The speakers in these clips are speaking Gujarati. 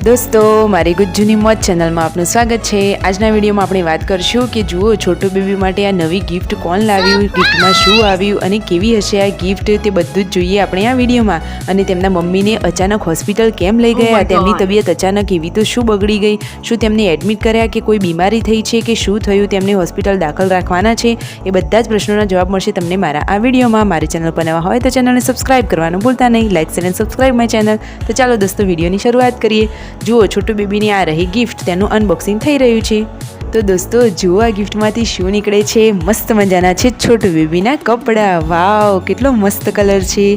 દોસ્તો મારી ગુજ્જુની મોજ ચેનલમાં આપનું સ્વાગત છે। આજના વિડીયોમાં આપણે વાત કરશું કે જુઓ છોટુ બેબી માટે આ નવી ગિફ્ટ કોણ લાવ્યું, ગિફ્ટમાં શું આવ્યું અને કેવી હશે આ ગિફ્ટ, તે બધું જ જોઈએ આપણે આ વિડીયોમાં। અને તેમના મમ્મીને અચાનક હોસ્પિટલ કેમ લઈ ગયા, તેમની તબિયત અચાનક એવી તો શું બગડી ગઈ, શું તેમને એડમિટ કર્યા કે કોઈ બીમારી થઈ છે કે શું થયું, તેમને હોસ્પિટલ દાખલ રાખવાના છે, એ બધા જ પ્રશ્નોના જવાબ મળશે તમને મારા આ વિડીયોમાં। મારી ચેનલ પર નવા હોય તો ચેનલને સબસ્ક્રાઇબ કરવાનું ભૂલતા નહીં, લાઇક શેર અને સબસ્ક્રાઇબ માય ચેનલ। તો ચાલો દોસ્તો વિડીયોની શરૂઆત કરીએ। જુઓ છોટુ બેબીની આ રહી ગિફ્ટ, તેનું અનબોક્સિંગ થઈ રહ્યું છે। તો દોસ્તો જુઓ આ ગિફ્ટમાંથી શું નીકળે છે। મસ્ત મજાના છે છોટુ બેબીના કપડાં। વાવ, કેટલો મસ્ત કલર છે,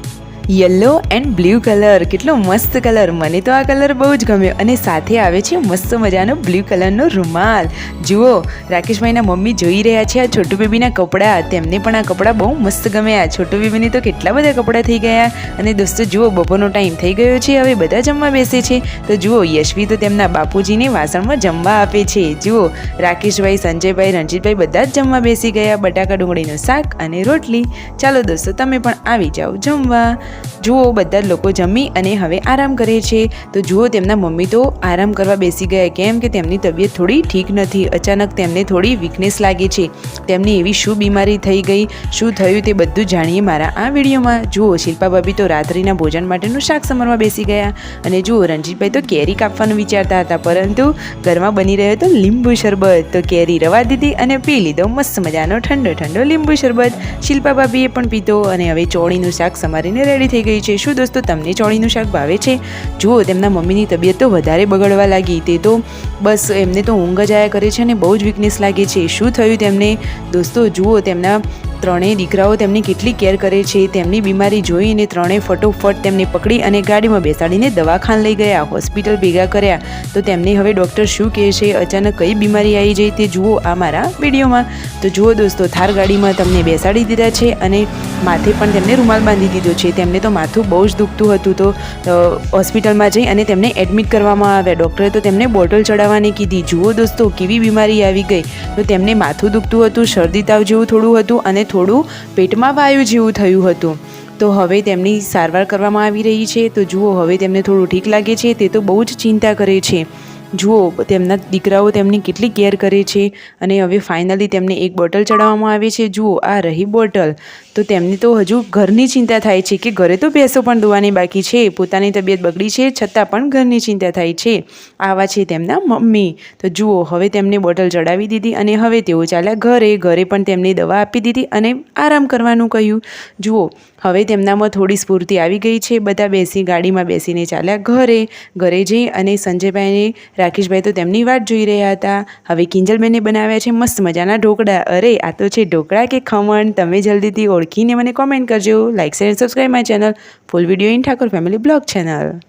યલો એન્ડ બ્લુ કલર, કેટલો મસ્ત કલર, મને તો આ કલર બહુ જ ગમ્યો। અને સાથે આવે છે મસ્ત મજાનો બ્લુ કલરનો રૂમાલ। જુઓ રાકેશભાઈના મમ્મી જોઈ રહ્યા છે આ છોટુ બેબીના કપડાં, તેમને પણ આ કપડાં બહુ મસ્ત ગમ્યા। છોટુ બેબીની તો કેટલા બધા કપડાં થઈ ગયા। અને દોસ્તો જુઓ બપોરનો ટાઈમ થઈ ગયો છે, હવે બધા જમવા બેસે છે। તો જુઓ યશવી તો તેમના બાપુજીને વાસણમાં જમવા આપે છે। જુઓ રાકેશભાઈ, સંજયભાઈ, રણજીતભાઈ બધા જ જમવા બેસી ગયા, બટાકા ડુંગળીનું શાક અને રોટલી। ચાલો દોસ્તો તમે પણ આવી જાઓ જમવા। જુઓ બધા જ લોકો જમી અને હવે આરામ કરે છે। તો જુઓ તેમના મમ્મી તો આરામ કરવા બેસી ગયા, કેમ કે તેમની તબિયત થોડી ઠીક નથી, અચાનક તેમને થોડી વીકનેસ લાગે છે। તેમને એવી શું બીમારી થઈ ગઈ, શું થયું તે બધું જાણીએ મારા આ વિડીયોમાં। જુઓ શિલ્પા ભાભી તો રાત્રિના ભોજન માટેનું શાક સમારવા બેસી ગયા। અને જુઓ રણજીતભાઈ તો કેરી કાપવાનું વિચારતા હતા, પરંતુ ઘરમાં બની રહ્યો તો લીંબુ શરબત, તો કેરી રવા દીધી અને પી લીધો મસ્ત મજાનો ઠંડો ઠંડો લીંબુ શરબત। શિલ્પા ભાભીએ પણ પીધો અને હવે ચોળીનું શાક સમારીને રેડી થઈ ગઈ છે। શું દોસ્તો તમને ચોળીનું શાક ભાવે છે? જુઓ તેમના મમ્મીની તબિયત તો વધારે બગડવા લાગી, તે તો બસ એમને તો ઊંઘ જ આયા કરે છે અને બહુ જ વીકનેસ લાગે છે। શું થયું તેમને? દોસ્તો જુઓ તેમના ત્રણેય દીકરાઓ તેમની કેટલી કેર કરે છે। તેમની બીમારી જોઈને ત્રણેય ફટોફટ તેમને પકડી અને ગાડીમાં બેસાડીને દવાખાને લઈ ગયા, હોસ્પિટલ ભેગા કર્યા। તો તેમને હવે ડૉક્ટર શું કહે છે, અચાનક કઈ બીમારી આવી જાય તે જુઓ આ મારા વિડીયોમાં। તો જુઓ દોસ્તો થાર ગાડીમાં તમને બેસાડી દીધા છે અને માથે પણ તેમને રૂમાલ બાંધી દીધો છે। તેમને તો માથું બહુ જ દુખતું હતું, તો હોસ્પિટલમાં જઈ અને તેમને એડમિટ કરવામાં આવ્યા। ડૉક્ટરે તો તેમને બોટલ ચડાવવાની કીધી। જુઓ દોસ્તો કેવી બીમારી આવી ગઈ, તો તેમને માથું દુખતું હતું, શરદી તાવ જેવું થોડું હતું અને થોડું પેટમાં વાયુ જેવું થયું હતું। તો હવે તેમની સારવાર કરવામાં આવી રહી છે। તો જુઓ હવે તેમને થોડું ઠીક લાગે છે, તે તો બહુ જ ચિંતા કરે છે। જુઓ તેમના દીકરાઓ તેમની કેટલી કેર કરે છે અને હવે ફાઇનલી તેમને એક બોટલ ચડાવવામાં આવે છે। જુઓ આ રહી બોટલ, તો તેમને તો હજુ ઘરની ચિંતા થાય છે કે ઘરે તો ભેંસો પણ દોવાની બાકી છે, પોતાની તબિયત બગડી છે છતાં પણ ઘરની ચિંતા થાય છે। આવા છે તેમના મમ્મી। તો જુઓ હવે તેમને બોટલ ચડાવી દીધી અને હવે તેઓ ચાલ્યા ઘરે। ઘરે પણ તેમને દવા આપી દીધી અને આરામ કરવાનું કહ્યું। જુઓ હવે તેમનામાં થોડી સ્ફૂર્તિ આવી ગઈ છે, બધા બેસી ગાડીમાં બેસીને ચાલ્યા ઘરે। ઘરે જઈ અને સંજયભાઈને રાકેશભાઈ તો તેમની વાટ જોઈ રહ્યા હતા। હવે કિંજલબેને બનાવ્યા છે મસ્ત મજાના ઢોકળા। અરે આ તો છે ઢોકળા કે ખમણ, તમે જલ્દીથી ઓળખીને મને કોમેન્ટ કરજો, like share subscribe my channel. Full video in Thakor family blog channel.